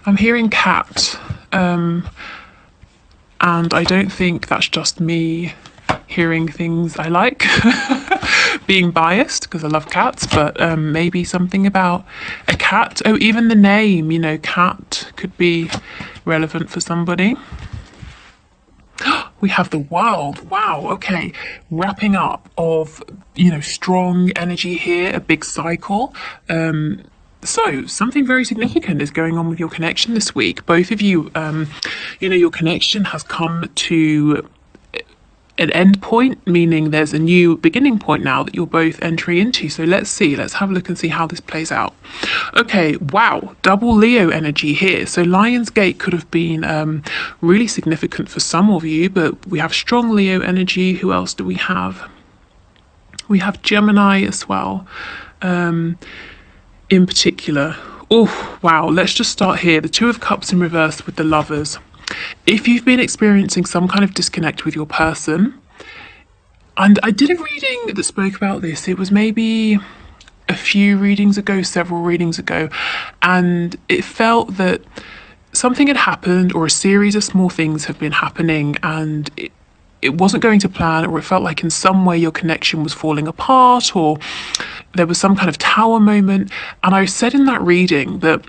I'm hearing cat, and I don't think that's just me hearing things I like, being biased because I love cats, but maybe something about a cat. Oh, even the name, cat could be relevant for somebody. We have the world. Wow. Okay. Wrapping up of, strong energy here, a big cycle. So something very significant is going on with your connection this week. Both of you, your connection has come to an end point, meaning there's a new beginning point now that you're both entering into. So let's have a look and see how this plays out. Okay, wow, double Leo energy here. So Lionsgate could have been really significant for some of you, but we have strong Leo energy. Who else do we have? We have Gemini as well, in particular. Oh, wow, let's just start here. The Two of Cups in reverse with the Lovers. If you've been experiencing some kind of disconnect with your person, and I did a reading that spoke about this, it was maybe a few readings ago, several readings ago, and it felt that something had happened or a series of small things have been happening and it wasn't going to plan, or it felt like in some way your connection was falling apart, or there was some kind of tower moment. And I said in that reading that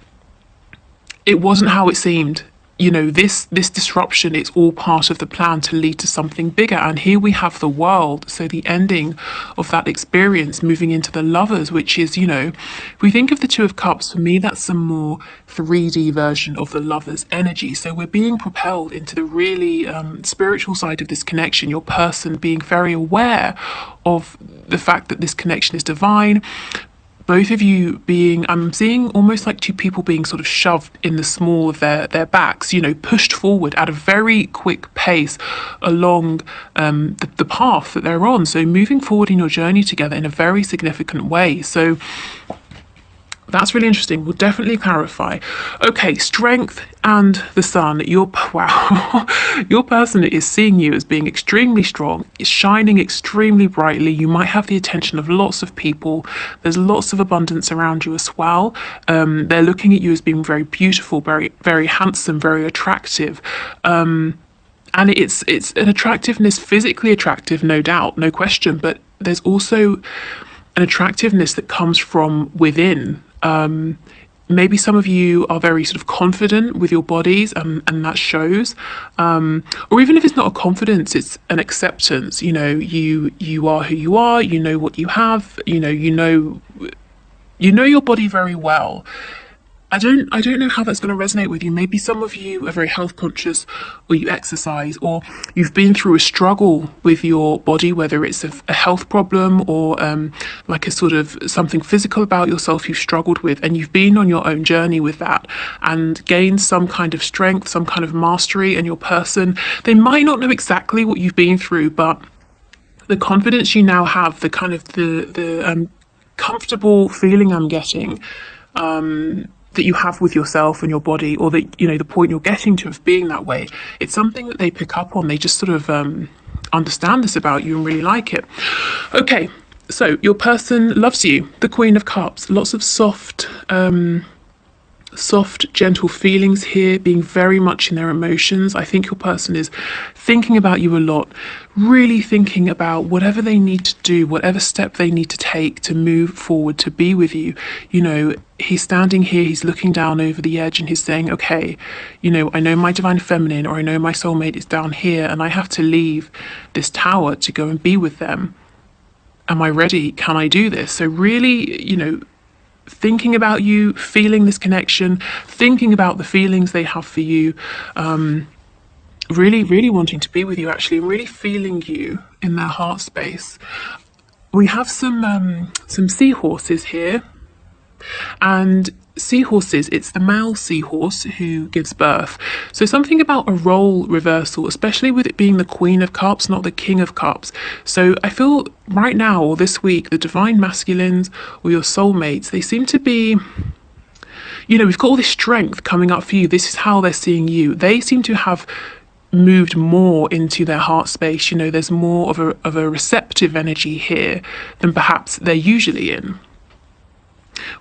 it wasn't how it seemed. This disruption, it's all part of the plan to lead to something bigger. And here we have the world. So the ending of that experience, moving into the Lovers, which is, if we think of the Two of Cups, for me, that's a more 3D version of the Lovers energy. So we're being propelled into the really spiritual side of this connection, your person being very aware of the fact that this connection is divine. Both of you being, I'm seeing almost like two people being sort of shoved in the small of their backs, pushed forward at a very quick pace along the path that they're on. So moving forward in your journey together in a very significant way. So that's really interesting. We'll definitely clarify. Okay, strength and the sun. Your person is seeing you as being extremely strong, is shining extremely brightly. You might have the attention of lots of people. There's lots of abundance around you as well. They're looking at you as being very beautiful, very, very handsome, very attractive. And it's an attractiveness, physically attractive, no doubt, no question. But there's also an attractiveness that comes from within. Maybe some of you are very sort of confident with your bodies, and that shows. Or even if it's not a confidence, it's an acceptance. You are who you are. You know what you have. You know your body very well. I don't know how that's going to resonate with you. Maybe some of you are very health conscious, or you exercise, or you've been through a struggle with your body, whether it's a health problem or like a sort of something physical about yourself you've struggled with, and you've been on your own journey with that and gained some kind of strength, some kind of mastery in your person. They might not know exactly what you've been through, but the confidence you now have, the kind of the comfortable feeling I'm getting, that you have with yourself and your body, or that the point you're getting to of being that way, it's something that they pick up on. They just sort of understand this about you and really like it. Okay, so your person loves you. The Queen of Cups, lots of soft, gentle feelings here, being very much in their emotions. I think your person is thinking about you a lot, really thinking about whatever they need to do, whatever step they need to take to move forward, to be with you. He's standing here, he's looking down over the edge and he's saying, okay, I know my divine feminine, or I know my soulmate is down here, and I have to leave this tower to go and be with them. Am I ready? Can I do this? So really, thinking about you, feeling this connection, thinking about the feelings they have for you, really, really wanting to be with you, actually, and really feeling you in their heart space. We have some seahorses here, and seahorses, it's the male seahorse who gives birth. So something about a role reversal, especially with it being the Queen of Cups, not the King of Cups. So I feel right now, or this week, the divine masculines or your soulmates, they seem to be, we've got all this strength coming up for you. This is how they're seeing you. They seem to have moved more into their heart space. There's more of a receptive energy here than perhaps they're usually in.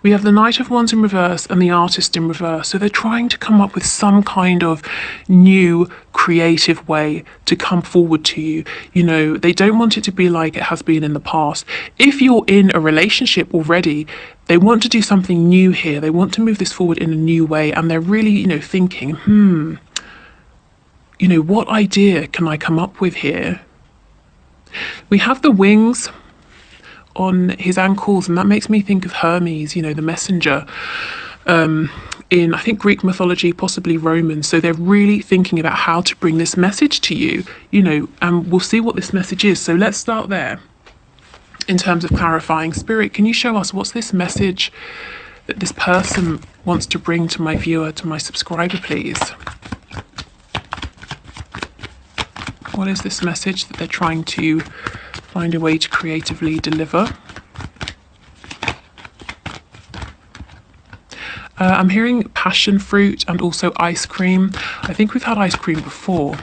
We have the Knight of Wands in reverse and the Artist in reverse. So they're trying to come up with some kind of new creative way to come forward to you. You know, they don't want it to be like it has been in the past. If you're in a relationship already, they want to do something new here. They want to move this forward in a new way. And they're really, you know, thinking, you know, what idea can I come up with here? We have the wings on his ankles, and that makes me think of Hermes, you know, the messenger, in I think Greek mythology, possibly Roman. So they're really thinking about how to bring this message to you, you know, and we'll see what this message is. So let's start there. In terms of clarifying, Spirit, can you show us what's this message that this person wants to bring to my viewer, to my subscriber, please? What is this message that they're trying to find a way to creatively deliver? I'm hearing passion fruit and also ice cream. I think we've had ice cream before.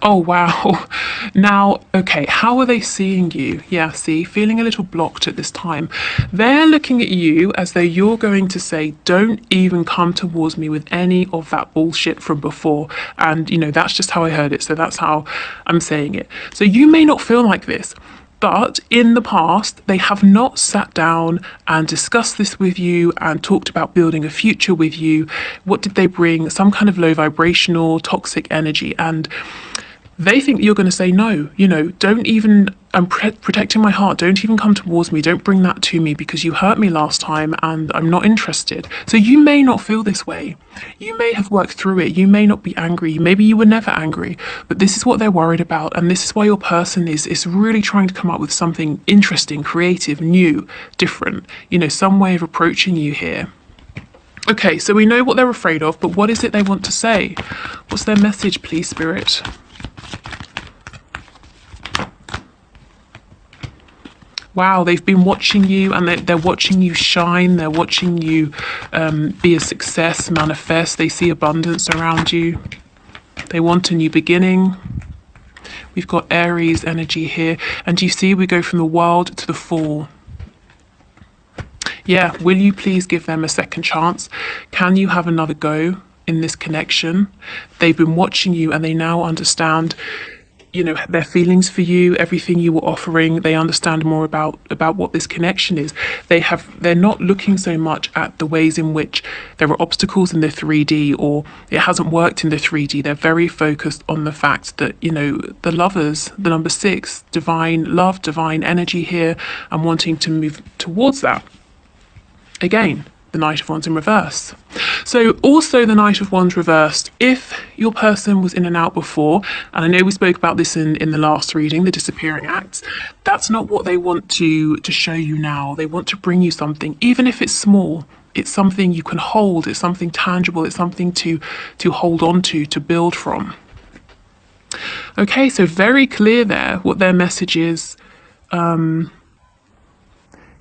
Oh, wow. Now, okay, how are they seeing you? Yeah, see, feeling a little blocked at this time. They're looking at you as though you're going to say, don't even come towards me with any of that bullshit from before. And, you know, that's just how I heard it. So that's how I'm saying it. So you may not feel like this, but in the past, they have not sat down and discussed this with you and talked about building a future with you. What did they bring? Some kind of low vibrational, toxic energy. And they think you're going to say no, you know, don't even, I'm protecting my heart, don't even come towards me, don't bring that to me because you hurt me last time and I'm not interested. So you may not feel this way. You may have worked through it, you may not be angry, maybe you were never angry, but this is what they're worried about, and this is why your person is really trying to come up with something interesting, creative, new, different, you know, some way of approaching you here. Okay, so we know what they're afraid of, but what is it they want to say? What's their message, please, Spirit? Wow, they've been watching you, and they're watching you shine. They're watching you be a success, manifest. They see abundance around you. They want a new beginning. We've got Aries energy here. And you see, we go from the World to the Fool. Yeah, will you please give them a second chance? Can you have another go in this connection? They've been watching you and they now understand, you know, their feelings for you, everything you were offering. They understand more about what this connection is. They're not looking so much at the ways in which there are obstacles in the 3D or it hasn't worked in the 3D. They're very focused on the fact that, you know, the lovers, the number 6, divine love, divine energy here, and wanting to move towards that. Again, the Knight of Wands in reverse. So also the Knight of Wands reversed, if your person was in and out before, and I know we spoke about this in the last reading, the disappearing acts, that's not what they want to show you now. They want to bring you something, even if it's small. It's something you can hold, it's something tangible, it's something to hold on to build from. Okay, so very clear there what their message is.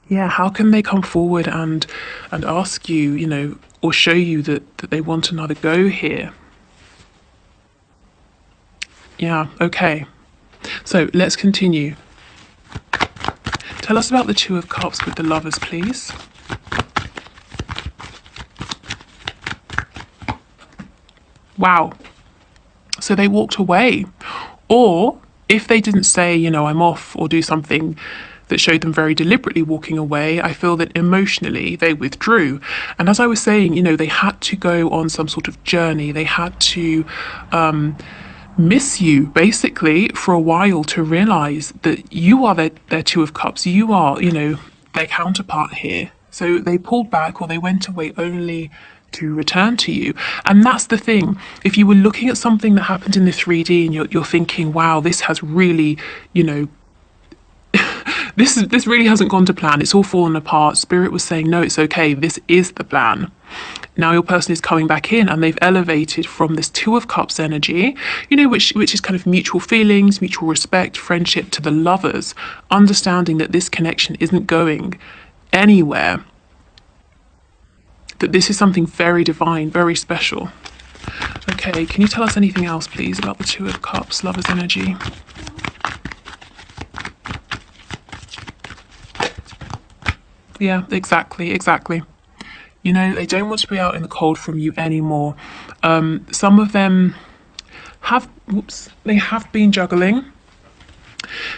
Yeah, how can they come forward and ask you, you know, or show you that they want another go here? Yeah, okay. So let's continue. Tell us about the Two of Cups with the lovers, please. Wow. So they walked away. Or if they didn't say, you know, I'm off, or do something that showed them very deliberately walking away, I feel that emotionally they withdrew. And as I was saying, you know, they had to go on some sort of journey. They had to miss you basically for a while to realize that you are their Two of Cups. You are, you know, their counterpart here. So they pulled back, or they went away only to return to you. And that's the thing. If you were looking at something that happened in the 3D and you're thinking, wow, this has really, you know, This really hasn't gone to plan. It's all fallen apart. Spirit was saying, no, it's okay. This is the plan. Now your person is coming back in and they've elevated from this Two of Cups energy, you know, which is kind of mutual feelings, mutual respect, friendship, to the lovers, understanding that this connection isn't going anywhere, that this is something very divine, very special. Okay, can you tell us anything else, please, about the Two of Cups, lovers energy? Yeah, exactly. You know, they don't want to be out in the cold from you anymore. Some of them have, whoops, they have been juggling.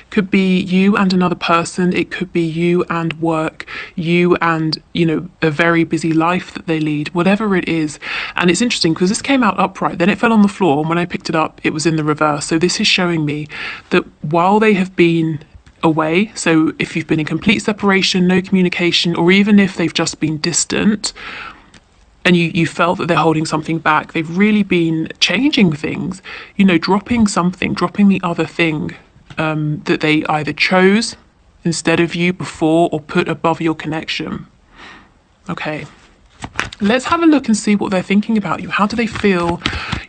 Could be you and another person. It could be you and work, you and, you know, a very busy life that they lead, whatever it is. And it's interesting because this came out upright, then it fell on the floor. And when I picked it up, it was in the reverse. So this is showing me that while they have been away, so if you've been in complete separation, no communication, or even if they've just been distant, and you felt that they're holding something back, they've really been changing things, you know, dropping something, dropping the other thing that they either chose instead of you before or put above your connection. Okay, let's have a look and see what they're thinking about you. How do they feel?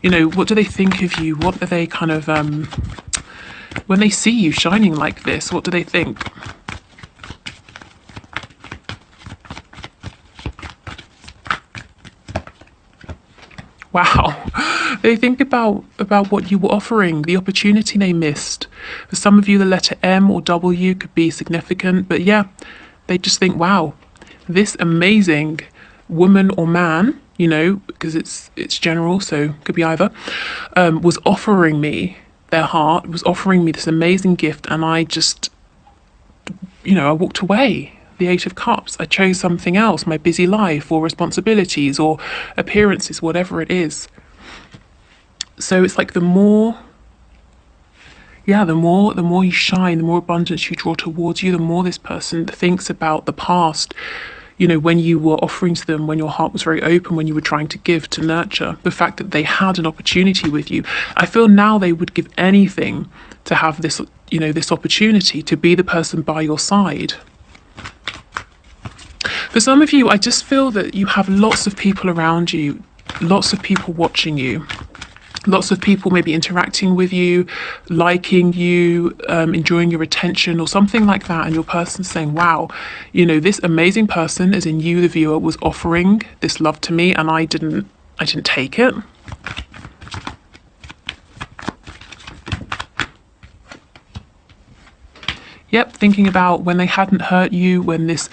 You know, what do they think of you? What are they kind of, when they see you shining like this, what do they think? Wow. They think about what you were offering, the opportunity they missed. For some of you, the letter M or W could be significant, but yeah, they just think, wow, this amazing woman or man, you know, because it's general, so could be either, was offering me their heart, was offering me this amazing gift, and I just, you know, I walked away. The Eight of Cups. I chose something else, my busy life or responsibilities or appearances, whatever it is. So it's like the more you shine, the more abundance you draw towards you, the more this person thinks about the past, you know, when you were offering to them, when your heart was very open, when you were trying to give, to nurture, the fact that they had an opportunity with you. I feel now they would give anything to have this, you know, this opportunity to be the person by your side. For some of you, I just feel that you have lots of people around you, lots of people watching you, lots of people maybe interacting with you, liking you, enjoying your attention or something like that. And your person's saying, wow, you know, this amazing person, as in you, the viewer, was offering this love to me and I didn't take it. Yep, thinking about when they hadn't hurt you, when this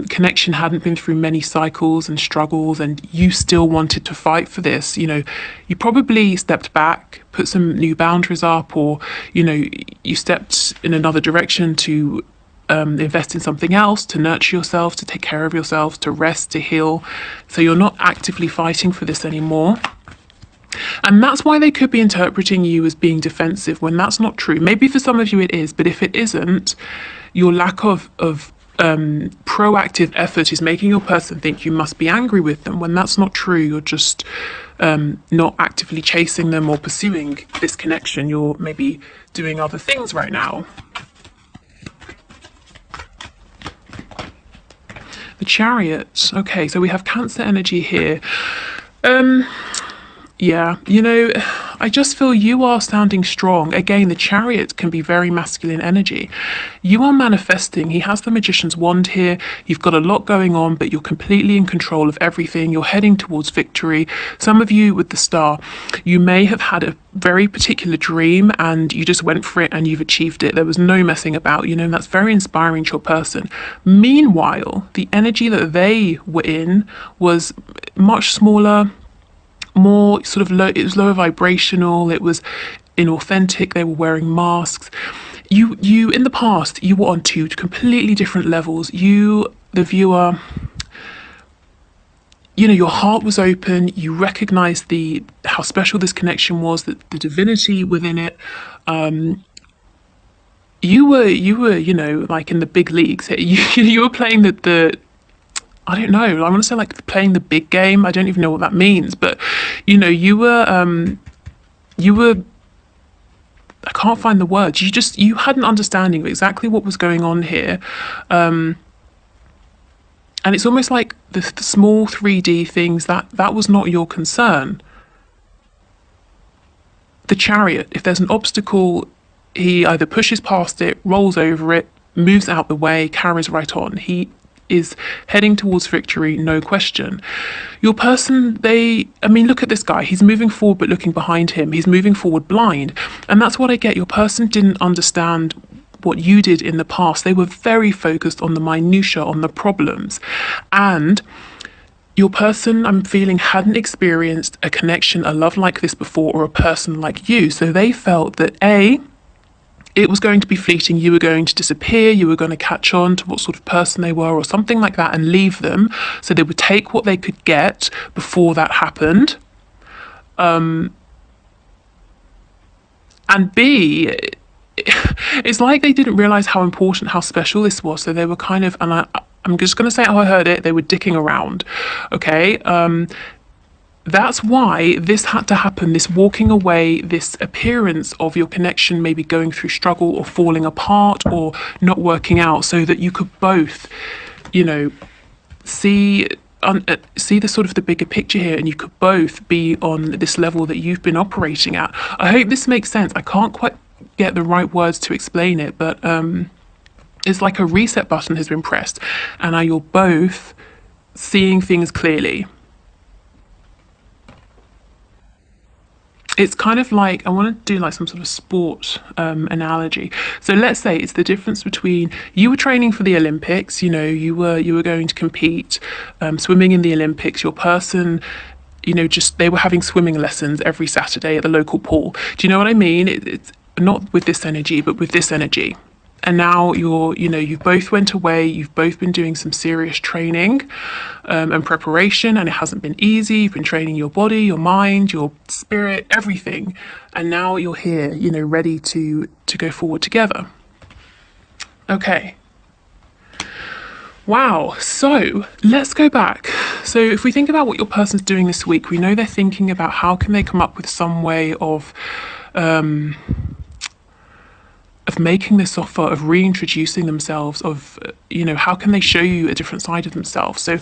connection hadn't been through many cycles and struggles and you still wanted to fight for this, you know, you probably stepped back, put some new boundaries up, or, you know, you stepped in another direction to invest in something else, to nurture yourself, to take care of yourself, to rest, to heal. So you're not actively fighting for this anymore. And that's why they could be interpreting you as being defensive when that's not true. Maybe for some of you it is, but if it isn't, your lack of proactive effort is making your person think you must be angry with them when that's not true. You're just not actively chasing them or pursuing this connection. You're maybe doing other things right now. The Chariot. Okay, so we have Cancer energy here. Yeah, you know, I just feel you are sounding strong. Again, the Chariot can be very masculine energy. You are manifesting. He has the Magician's wand here. You've got a lot going on, but you're completely in control of everything. You're heading towards victory. Some of you with the Star, you may have had a very particular dream and you just went for it and you've achieved it. There was no messing about, you know, and that's very inspiring to your person. Meanwhile, the energy that they were in was much smaller, more sort of low. It was lower vibrational, it was inauthentic, they were wearing masks. You in the past, you were on two completely different levels. You, the viewer, you know, your heart was open, you recognized how special this connection was, the divinity within it. You were, you know, like in the big leagues. You were playing the I don't know, I want to say like playing the big game. I don't even know what that means, but you know, you were, I can't find the words. You had an understanding of exactly what was going on here. And it's almost like the small 3D things that was not your concern. The Chariot, if there's an obstacle, he either pushes past it, rolls over it, moves out the way, carries right on. He is heading towards victory, no question. Your person, I mean, look at this guy. He's moving forward but looking behind him. He's moving forward blind. And that's what I get. Your person didn't understand what you did in the past. They were very focused on the minutiae, on the problems. And your person, I'm feeling, hadn't experienced a connection, a love like this before, or a person like you. So they felt that it was going to be fleeting, you were going to disappear, you were going to catch on to what sort of person they were or something like that and leave them. So they would take what they could get before that happened. And B, it's like they didn't realize how important, how special this was. So they were kind of, and I'm just going to say how I heard it, they were dicking around. Okay. That's why this had to happen, this walking away, this appearance of your connection maybe going through struggle or falling apart or not working out, so that you could both, see the sort of the bigger picture here, and you could both be on this level that you've been operating at. I hope this makes sense. I can't quite get the right words to explain it, but it's like a reset button has been pressed, and now you're both seeing things clearly. It's kind of like, I want to do like some sort of sport analogy. So let's say it's the difference between, you were training for the Olympics, you were going to compete, swimming in the Olympics. Your person, they were having swimming lessons every Saturday at the local pool. Do you know what I mean? It's not with this energy, but with this energy. And now you've both went away, you've both been doing some serious training and preparation, and it hasn't been easy. You've been training your body, your mind, your spirit, everything. And now you're here, ready to go forward together. Okay. Wow. So let's go back. So if we think about what your person's doing this week, we know they're thinking about how can they come up with some way of making this offer, of reintroducing themselves, of, how can they show you a different side of themselves? So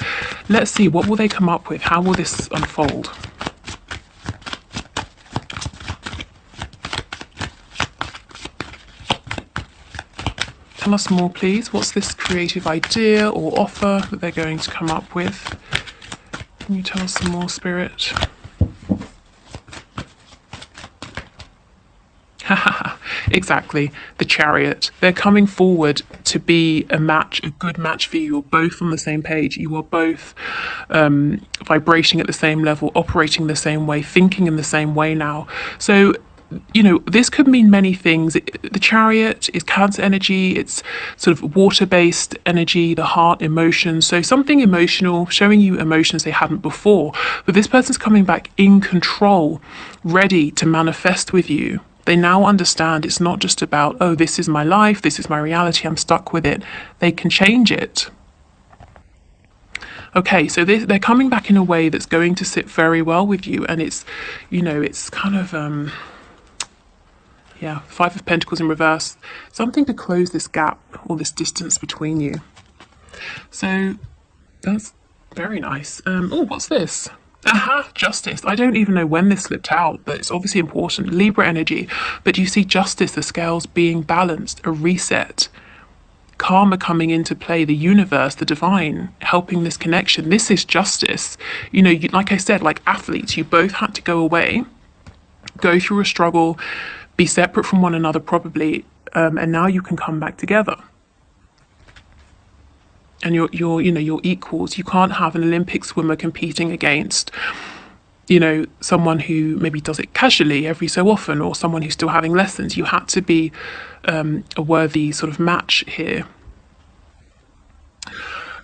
let's see, what will they come up with? How will this unfold? Tell us more, please. What's this creative idea or offer that they're going to come up with? Can you tell us some more, Spirit? Exactly, the Chariot. They're coming forward to be a match, a good match for you. You're both on the same page. You are both vibrating at the same level, operating the same way, thinking in the same way now. So, this could mean many things. The Chariot is Cancer energy. It's sort of water-based energy, the heart, emotions. So something emotional, showing you emotions they hadn't before. But this person's coming back in control, ready to manifest with you. They now understand it's not just about, oh, this is my life, this is my reality, I'm stuck with it. They can change it. Okay, so they're coming back in a way that's going to sit very well with you. And it's, it's kind of, Five of Pentacles in reverse. Something to close this gap or this distance between you. So that's very nice. Oh, what's this? Aha, Justice. I don't even know when this slipped out, but it's obviously important. Libra energy. But you see Justice, the scales being balanced, a reset. Karma coming into play, the universe, the divine, helping this connection. This is justice. Like I said, like athletes, you both had to go away, go through a struggle, be separate from one another probably, and now you can come back together. And you're equals. You can't have an Olympic swimmer competing against, someone who maybe does it casually every so often, or someone who's still having lessons. You had to be a worthy sort of match here.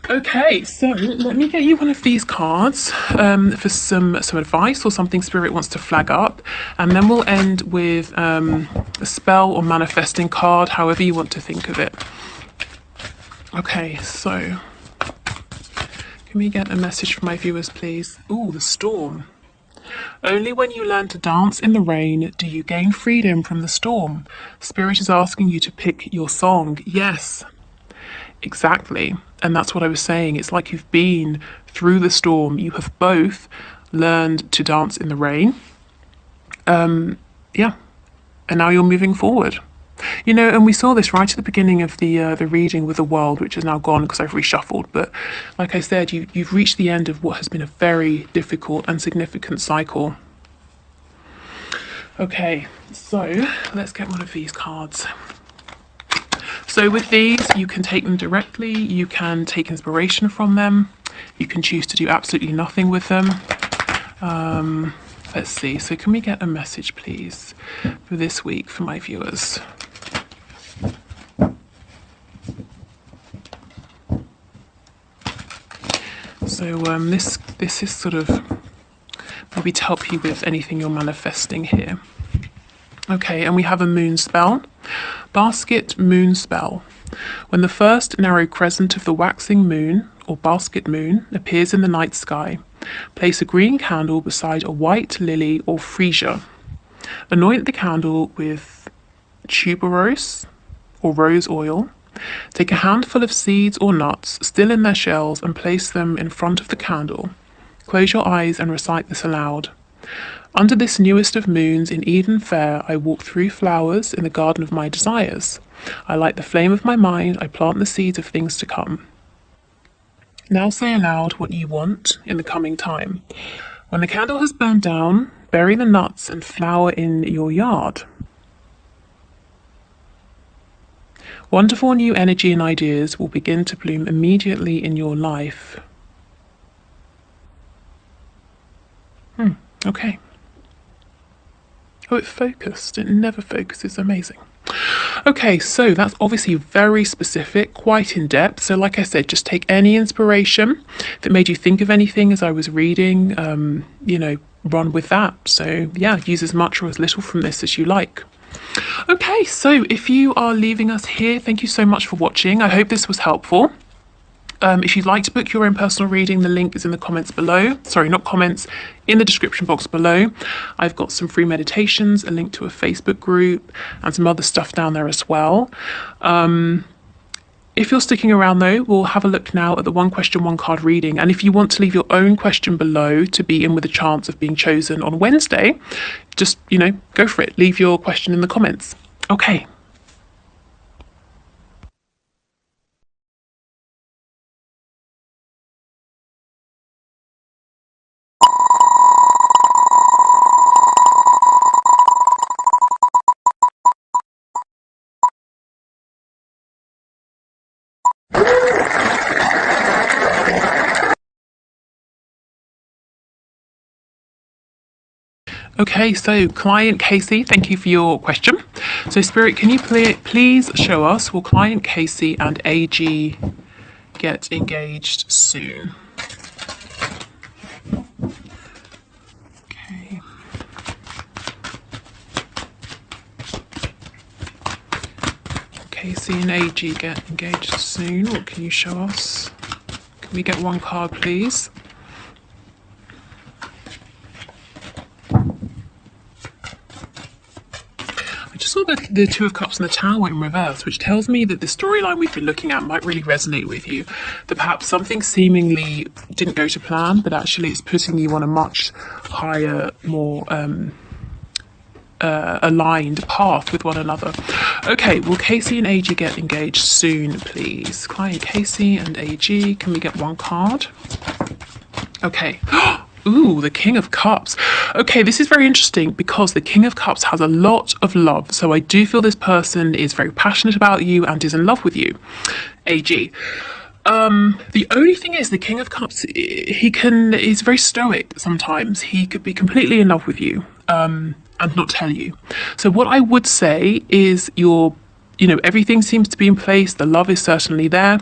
Okay, so let me get you one of these cards for some advice or something Spirit wants to flag up, and then we'll end with a spell or manifesting card, however you want to think of it. Okay, so can we get a message from my viewers, please? Ooh, the storm. Only when you learn to dance in the rain do you gain freedom from the storm. Spirit is asking you to pick your song. Yes, exactly. And that's what I was saying. It's like you've been through the storm. You have both learned to dance in the rain. And now you're moving forward. And we saw this right at the beginning of the reading with the world, which is now gone because I've reshuffled. But like I said, you've reached the end of what has been a very difficult and significant cycle. Okay, so let's get one of these cards. So with these, you can take them directly, you can take inspiration from them, you can choose to do absolutely nothing with them. Let's see, so can we get a message, please, for this week for my viewers? So this is sort of maybe to help you with anything you're manifesting here. Okay, and we have a moon spell. Basket moon spell. When the first narrow crescent of the waxing moon, or basket moon, appears in the night sky, place a green candle beside a white lily or freesia. Anoint the candle with tuberose or rose oil. Take a handful of seeds or nuts still in their shells and place them in front of the candle. Close your eyes and recite this aloud. Under this newest of moons in Eden fair, I walk through flowers in the garden of my desires. I light the flame of my mind, I plant the seeds of things to come. Now say aloud what you want in the coming time. When the candle has burned down, bury the nuts and flower in your yard. Wonderful new energy and ideas will begin to bloom immediately in your life. Okay. Oh, it focused. It never focuses. Amazing. Okay, so that's obviously very specific, quite in depth. So like I said, just take any inspiration. If it made you think of anything as I was reading, run with that. So yeah, use as much or as little from this as you like. Okay, so if you are leaving us here, thank you so much for watching. I hope this was helpful. If you'd like to book your own personal reading, the link is in the comments below. Sorry, not comments, in the description box below. I've got some free meditations, a link to a Facebook group, and some other stuff down there as well. If you're sticking around though, we'll have a look now at the one question, one card reading. And if you want to leave your own question below to be in with a chance of being chosen on Wednesday, just, go for it. Leave your question in the comments. Okay. Okay, so client Casey, thank you for your question. So Spirit, can you please show us, will client Casey and AG get engaged soon? Okay. Casey and AG get engaged soon. What can you show us? Can we get one card, please? Saw the Two of Cups and the Tower in reverse, which tells me that the storyline we've been looking at might really resonate with you. That perhaps something seemingly didn't go to plan, but actually it's putting you on a much higher, more aligned path with one another. Okay, will Casey and AG get engaged soon, please? Client Casey and AG, can we get one card? Okay. Ooh, the King of Cups. Okay, this is very interesting because the King of Cups has a lot of love. So I do feel this person is very passionate about you and is in love with you. AG. The only thing is the King of Cups, he's very stoic sometimes. He could be completely in love with you and not tell you. So what I would say is everything seems to be in place. The love is certainly there.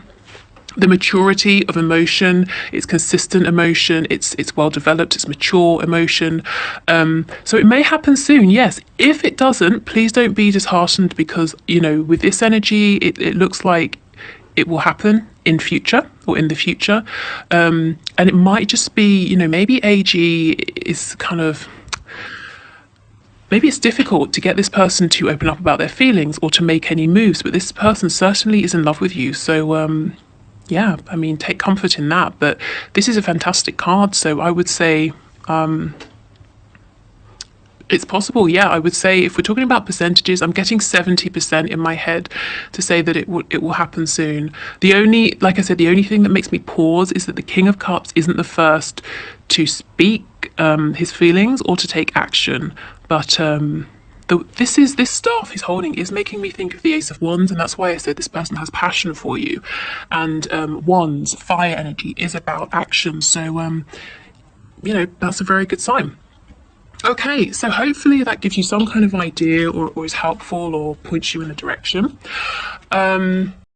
The maturity of emotion, it's consistent emotion, it's well developed, it's mature emotion. So it may happen soon, yes. If it doesn't, please don't be disheartened because, with this energy, it looks like it will happen in future or in the future. And it might just be, maybe AG is maybe it's difficult to get this person to open up about their feelings or to make any moves, but this person certainly is in love with you. So, yeah, I mean, take comfort in that. But this is a fantastic card, so I would say it's possible. Yeah, I would say if we're talking about percentages, I'm getting 70% in my head to say that it will happen soon. Like I said, the only thing that makes me pause is that the King of Cups isn't the first to speak his feelings or to take action. But this staff he's holding is making me think of the Ace of Wands, and that's why I said this person has passion for you. And Wands, fire energy, is about action. So, you know, that's a very good sign. Okay, so hopefully that gives you some kind of idea, or is helpful, or points you in a direction.